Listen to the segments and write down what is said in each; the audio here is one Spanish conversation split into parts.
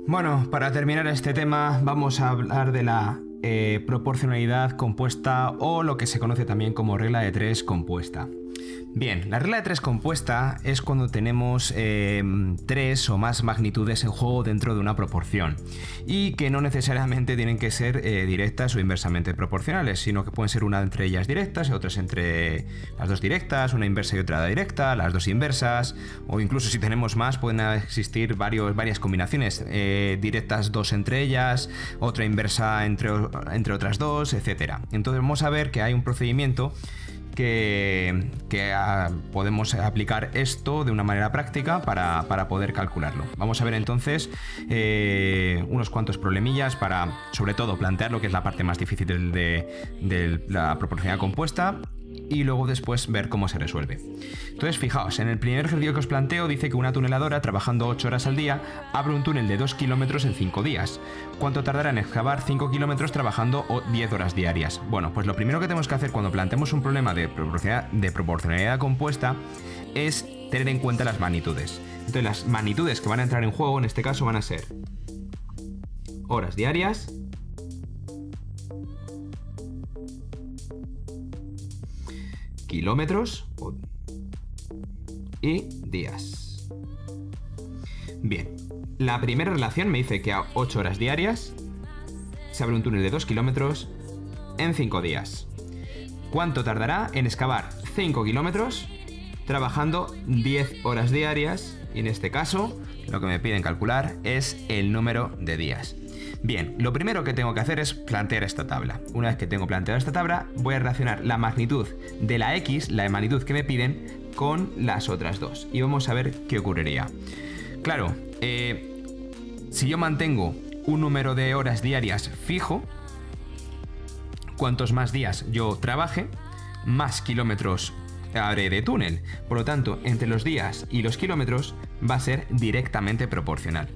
Bueno, para terminar este tema vamos a hablar de la proporcionalidad compuesta o lo que se conoce también como regla de tres compuesta. Bien, la regla de tres compuesta es cuando tenemos tres o más magnitudes en juego dentro de una proporción y que no necesariamente tienen que ser directas o inversamente proporcionales, sino que pueden ser una entre ellas directas y otras entre las dos directas, una inversa y otra directa, las dos inversas, o incluso si tenemos más pueden existir varias combinaciones, directas dos entre ellas, otra inversa entre otras dos, etc. Entonces vamos a ver que hay un procedimiento que podemos aplicar esto de una manera práctica para poder calcularlo. Vamos a ver entonces unos cuantos problemillas para, sobre todo, plantear lo que es la parte más difícil de la proporcionalidad compuesta y luego después ver cómo se resuelve. Entonces, fijaos, en el primer ejercicio que os planteo dice que una tuneladora trabajando 8 horas al día abre un túnel de 2 kilómetros en 5 días. ¿Cuánto tardará en excavar 5 kilómetros trabajando 10 horas diarias? Bueno, pues lo primero que tenemos que hacer cuando planteamos un problema de proporcionalidad compuesta es tener en cuenta las magnitudes. Entonces, las magnitudes que van a entrar en juego en este caso van a ser horas diarias, kilómetros y días. Bien, la primera relación me dice que a 8 horas diarias se abre un túnel de 2 kilómetros en 5 días. ¿Cuánto tardará en excavar 5 kilómetros trabajando 10 horas diarias? Y en este caso, lo que me piden calcular es el número de días. Bien, lo primero que tengo que hacer es plantear esta tabla. Una vez que tengo planteada esta tabla, voy a relacionar la magnitud de la X, la magnitud que me piden, con las otras dos. Y vamos a ver qué ocurriría. Claro, si yo mantengo un número de horas diarias fijo, cuantos más días yo trabaje, más kilómetros haré de túnel. Por lo tanto, entre los días y los kilómetros va a ser directamente proporcional.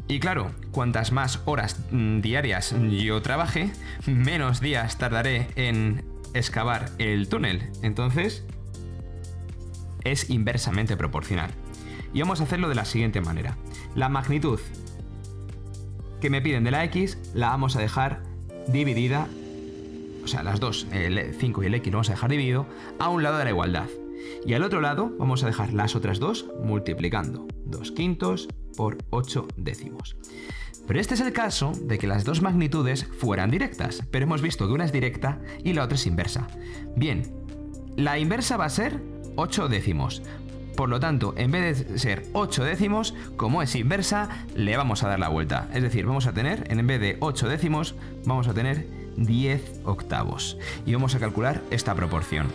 Y claro, cuantas más horas diarias yo trabaje, menos días tardaré en excavar el túnel. Entonces, es inversamente proporcional. Y vamos a hacerlo de la siguiente manera. La magnitud que me piden de la X la vamos a dejar dividida, o sea, las dos, el 5 y el X lo vamos a dejar dividido a un lado de la igualdad. Y al otro lado vamos a dejar las otras dos multiplicando 2 quintos por 8 décimos. Pero este es el caso de que las dos magnitudes fueran directas, pero hemos visto que una es directa y la otra es inversa. Bien, la inversa va a ser 8 décimos. Por lo tanto, en vez de ser 8 décimos, como es inversa, le vamos a dar la vuelta. Es decir, vamos a tener, en vez de 8 décimos, vamos a tener 10 octavos. Y vamos a calcular esta proporción.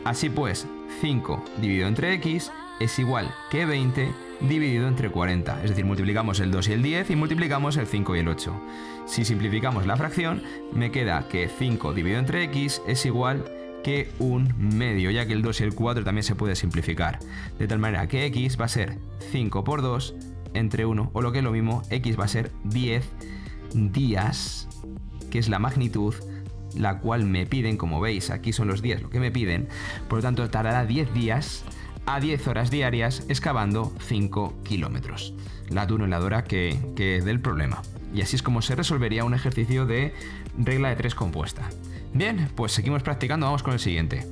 Así pues, 5 dividido entre X es igual que 20 dividido entre 40. Es decir, multiplicamos el 2 y el 10 y multiplicamos el 5 y el 8. Si simplificamos la fracción, me queda que 5 dividido entre X es igual que un medio, ya que el 2 y el 4 también se puede simplificar. De tal manera que X va a ser 5 por 2 entre 1, o lo que es lo mismo, X va a ser 10 días, que es la magnitud, la cual me piden, como veis, aquí son los días lo que me piden, por lo tanto tardará 10 días a 10 horas diarias excavando 5 kilómetros. La tuneladora que del problema. Y así es como se resolvería un ejercicio de regla de tres compuesta. Bien, pues seguimos practicando, vamos con el siguiente.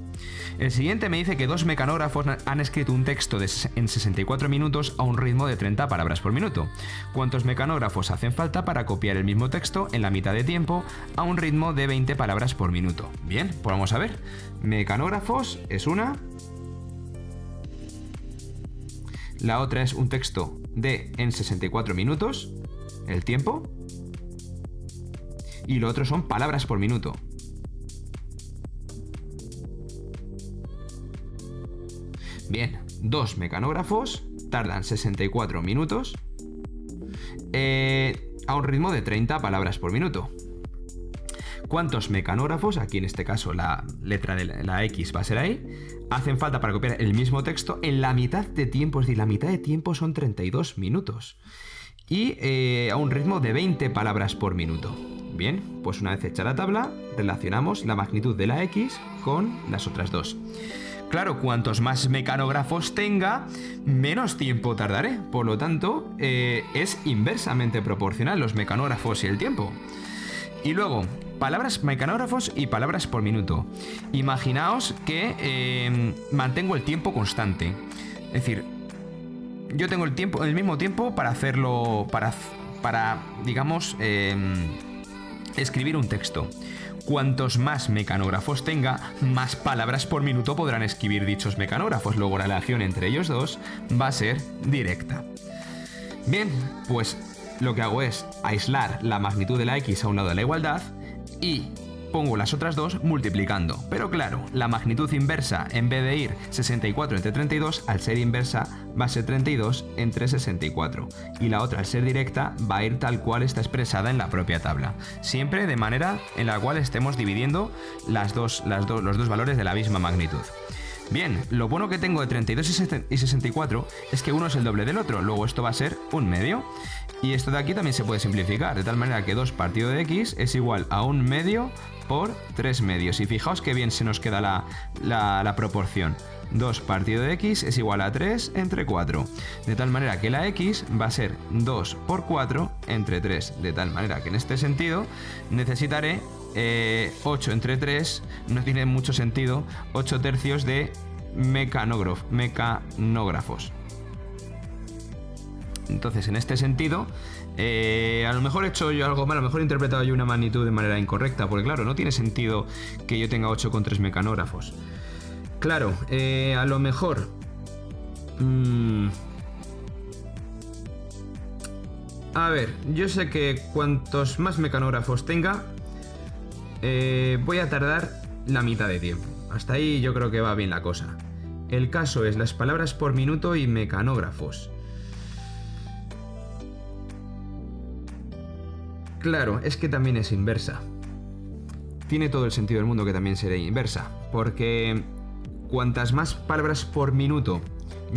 El siguiente me dice que dos mecanógrafos han escrito un texto en 64 minutos a un ritmo de 30 palabras por minuto. ¿Cuántos mecanógrafos hacen falta para copiar el mismo texto en la mitad de tiempo a un ritmo de 20 palabras por minuto? Bien, pues vamos a ver. Mecanógrafos es una. La otra es un texto en 64 minutos, el tiempo. Y lo otro son palabras por minuto. Bien, dos mecanógrafos tardan 64 minutos a un ritmo de 30 palabras por minuto. ¿Cuántos mecanógrafos, aquí en este caso la letra de la X va a ser ahí, hacen falta para copiar el mismo texto en la mitad de tiempo? Es decir, la mitad de tiempo son 32 minutos. Y a un ritmo de 20 palabras por minuto. Bien, pues una vez hecha la tabla, relacionamos la magnitud de la X con las otras dos. Claro, cuantos más mecanógrafos tenga, menos tiempo tardaré. Por lo tanto, es inversamente proporcional los mecanógrafos y el tiempo. Y luego, palabras mecanógrafos y palabras por minuto. Imaginaos que mantengo el tiempo constante. Es decir, yo tengo el mismo tiempo para hacerlo, para digamos, escribir un texto. Cuantos más mecanógrafos tenga, más palabras por minuto podrán escribir dichos mecanógrafos. Luego la relación entre ellos dos va a ser directa. Bien, pues lo que hago es aislar la magnitud de la x a un lado de la igualdad y pongo las otras dos multiplicando. Pero claro, la magnitud inversa, en vez de ir 64 entre 32, al ser inversa va a ser 32 entre 64. Y la otra, al ser directa, va a ir tal cual está expresada en la propia tabla. Siempre de manera en la cual estemos dividiendo los dos valores de la misma magnitud. Bien, lo bueno que tengo de 32 y 64 es que uno es el doble del otro, luego esto va a ser un medio. Y esto de aquí también se puede simplificar, de tal manera que 2 partido de x es igual a 1 medio por 3 medios. Y fijaos que bien se nos queda la proporción. 2 partido de x es igual a 3 entre 4. De tal manera que la x va a ser 2 por 4 entre 3. De tal manera que en este sentido necesitaré 8 entre 3, no tiene mucho sentido, 8 tercios de mecanógrafos. Entonces, en este sentido, a lo mejor he hecho yo algo mal, a lo mejor he interpretado yo una magnitud de manera incorrecta, porque claro, no tiene sentido que yo tenga 8 con 3 mecanógrafos. Claro, a lo mejor... A ver, yo sé que cuantos más mecanógrafos tenga, voy a tardar la mitad de tiempo. Hasta ahí yo creo que va bien la cosa. El caso es las palabras por minuto y mecanógrafos. Claro, es que también es inversa. Tiene todo el sentido del mundo que también será inversa, porque cuantas más palabras por minuto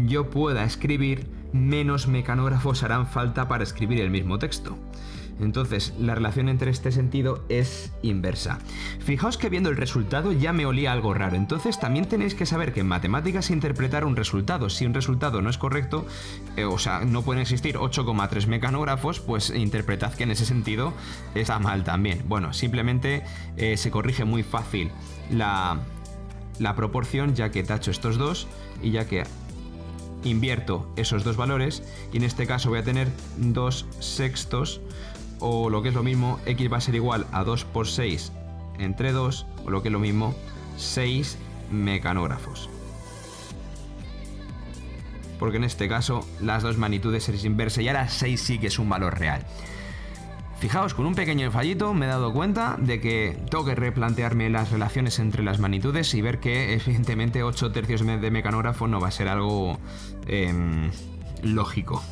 yo pueda escribir, menos mecanógrafos harán falta para escribir el mismo texto. Entonces, la relación entre este sentido es inversa. Fijaos que viendo el resultado ya me olía algo raro. Entonces, también tenéis que saber que en matemáticas interpretar un resultado, si un resultado no es correcto, o sea, no pueden existir 8,3 mecanógrafos, pues interpretad que en ese sentido está mal también. Bueno, simplemente se corrige muy fácil la proporción, ya que tacho estos dos y ya que invierto esos dos valores, y en este caso voy a tener 2 sextos, o lo que es lo mismo, x va a ser igual a 2 por 6 entre 2, o lo que es lo mismo, 6 mecanógrafos. Porque en este caso las dos magnitudes es inversa y ahora 6 sí que es un valor real. Fijaos, con un pequeño fallito me he dado cuenta de que tengo que replantearme las relaciones entre las magnitudes y ver que evidentemente 8 tercios de mecanógrafo no va a ser algo lógico.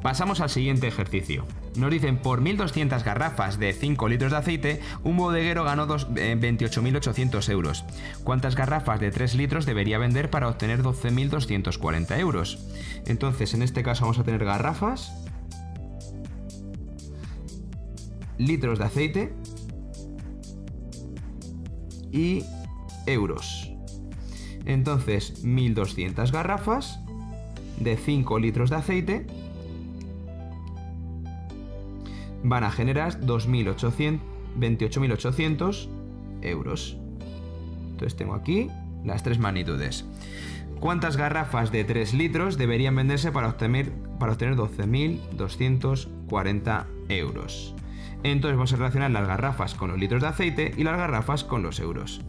Pasamos al siguiente ejercicio. Nos dicen, por 1.200 garrafas de 5 litros de aceite, un bodeguero ganó 28.800 euros. ¿Cuántas garrafas de 3 litros debería vender para obtener 12.240 euros? Entonces, en este caso vamos a tener garrafas, litros de aceite y euros. Entonces, 1.200 garrafas de 5 litros de aceite van a generar 28.800 euros. Entonces tengo aquí las tres magnitudes. ¿Cuántas garrafas de 3 litros deberían venderse para obtener 12.240 euros? Entonces vamos a relacionar las garrafas con los litros de aceite y las garrafas con los euros.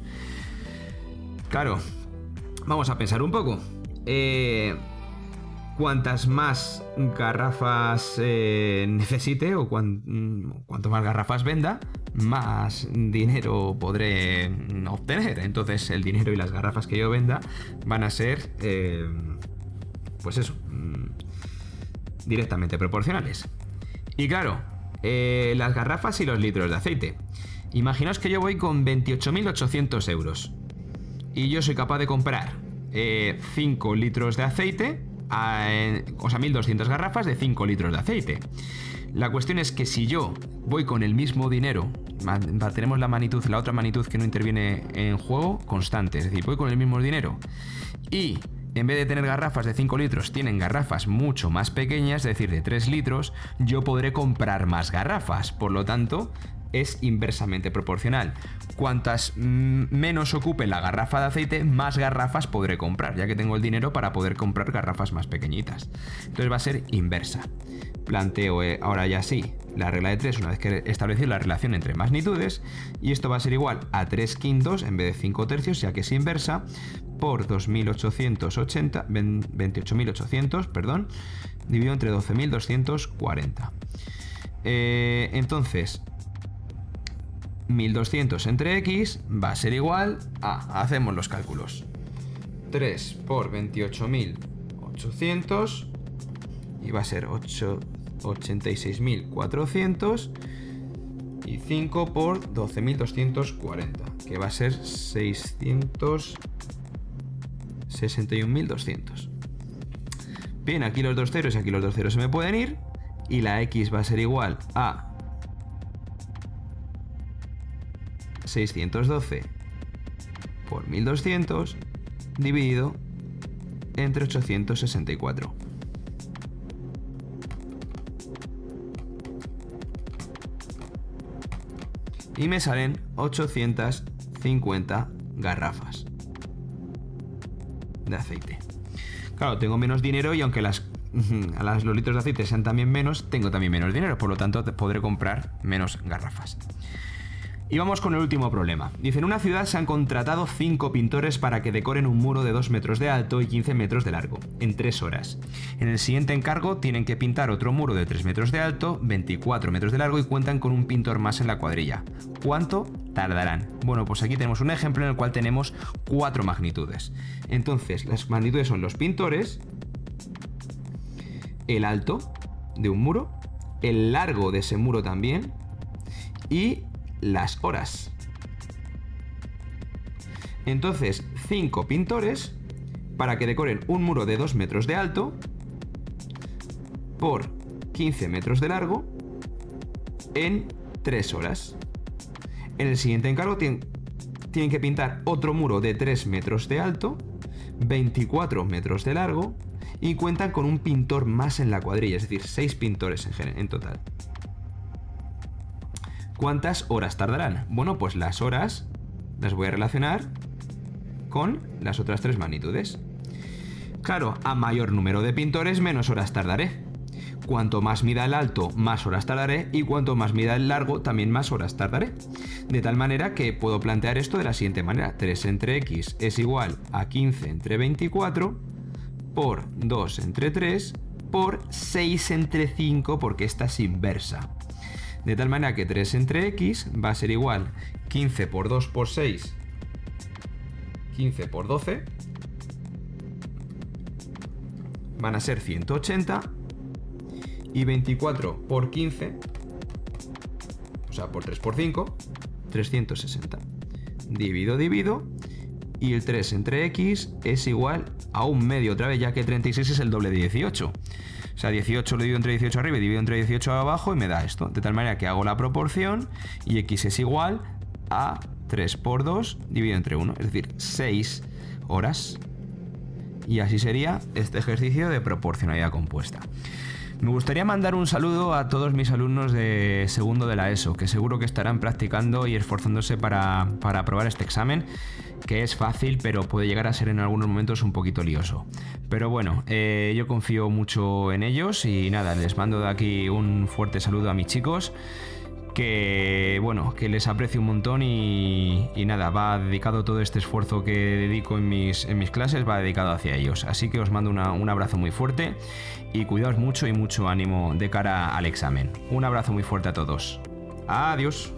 Claro, vamos a pensar un poco. Cuantas más garrafas necesite o cuanto más garrafas venda, más dinero podré obtener. Entonces el dinero y las garrafas que yo venda van a ser, pues eso, directamente proporcionales. Y claro, las garrafas y los litros de aceite. Imaginaos que yo voy con 28.800 euros y yo soy capaz de comprar 5 litros de aceite, o sea, 1.200 garrafas de 5 litros de aceite. La cuestión es que si yo voy con el mismo dinero Mantenemos la otra magnitud que no interviene en juego constante, es decir, voy con el mismo dinero. Y en vez de tener garrafas de 5 litros, tienen garrafas mucho más pequeñas, es decir, de 3 litros, yo podré comprar más garrafas. Por lo tanto, es inversamente proporcional. Cuantas menos ocupe la garrafa de aceite, más garrafas podré comprar, ya que tengo el dinero para poder comprar garrafas más pequeñitas. Entonces va a ser inversa. Planteo ahora ya sí la regla de 3 una vez que he establecido la relación entre magnitudes, y esto va a ser igual a 3 quintos en vez de 5 tercios, ya que es inversa, por 28.800, perdón, dividido entre 12.240. Entonces, 1200 entre x va a ser igual a, hacemos los cálculos, 3 por 28.800 y va a ser 86.400 y 5 por 12.240, que va a ser 661.200. Bien, aquí los dos ceros y aquí los dos ceros se me pueden ir, y la x va a ser igual a 612 por 1200 dividido entre 864. Y me salen 850 garrafas de aceite. Claro, tengo menos dinero y aunque los litros de aceite sean también menos, tengo también menos dinero, por lo tanto podré comprar menos garrafas. Y vamos con el último problema. Dice, en una ciudad se han contratado 5 pintores para que decoren un muro de 2 metros de alto y 15 metros de largo, en 3 horas. En el siguiente encargo tienen que pintar otro muro de 3 metros de alto, 24 metros de largo y cuentan con un pintor más en la cuadrilla. ¿Cuánto tardarán? Bueno, pues aquí tenemos un ejemplo en el cual tenemos 4 magnitudes. Entonces, las magnitudes son los pintores, el alto de un muro, el largo de ese muro también y las horas. Entonces, 5 pintores para que decoren un muro de 2 metros de alto por 15 metros de largo en 3 horas. En el siguiente encargo tienen que pintar otro muro de 3 metros de alto, 24 metros de largo y cuentan con un pintor más en la cuadrilla, es decir, 6 pintores en total. ¿Cuántas horas tardarán? Bueno, pues las horas las voy a relacionar con las otras 3 magnitudes. Claro, a mayor número de pintores, menos horas tardaré. Cuanto más mida el alto, más horas tardaré, y cuanto más mida el largo, también más horas tardaré. De tal manera que puedo plantear esto de la siguiente manera. 3 entre x es igual a 15 entre 24 por 2 entre 3 por 6 entre 5, porque esta es inversa. De tal manera que 3 entre x va a ser igual 15 por 2 por 6, 15 por 12, van a ser 180, y 24 por 15, o sea, por 3 por 5, 360. Divido, y el 3 entre x es igual a un medio otra vez, ya que 36 es el doble de 18. O sea, 18 lo divido entre 18 arriba y divido entre 18 abajo y me da esto. De tal manera que hago la proporción y x es igual a 3 por 2 dividido entre 1. Es decir, 6 horas. Y así sería este ejercicio de proporcionalidad compuesta. Me gustaría mandar un saludo a todos mis alumnos de segundo de la ESO, que seguro que estarán practicando y esforzándose para aprobar este examen, que es fácil, pero puede llegar a ser en algunos momentos un poquito lioso. Pero bueno, yo confío mucho en ellos y nada, les mando de aquí un fuerte saludo a mis chicos, que bueno, que les aprecio un montón y nada, va dedicado todo este esfuerzo que dedico en mis clases, va dedicado hacia ellos. Así que os mando un abrazo muy fuerte y cuidaos mucho y mucho ánimo de cara al examen. Un abrazo muy fuerte a todos. Adiós.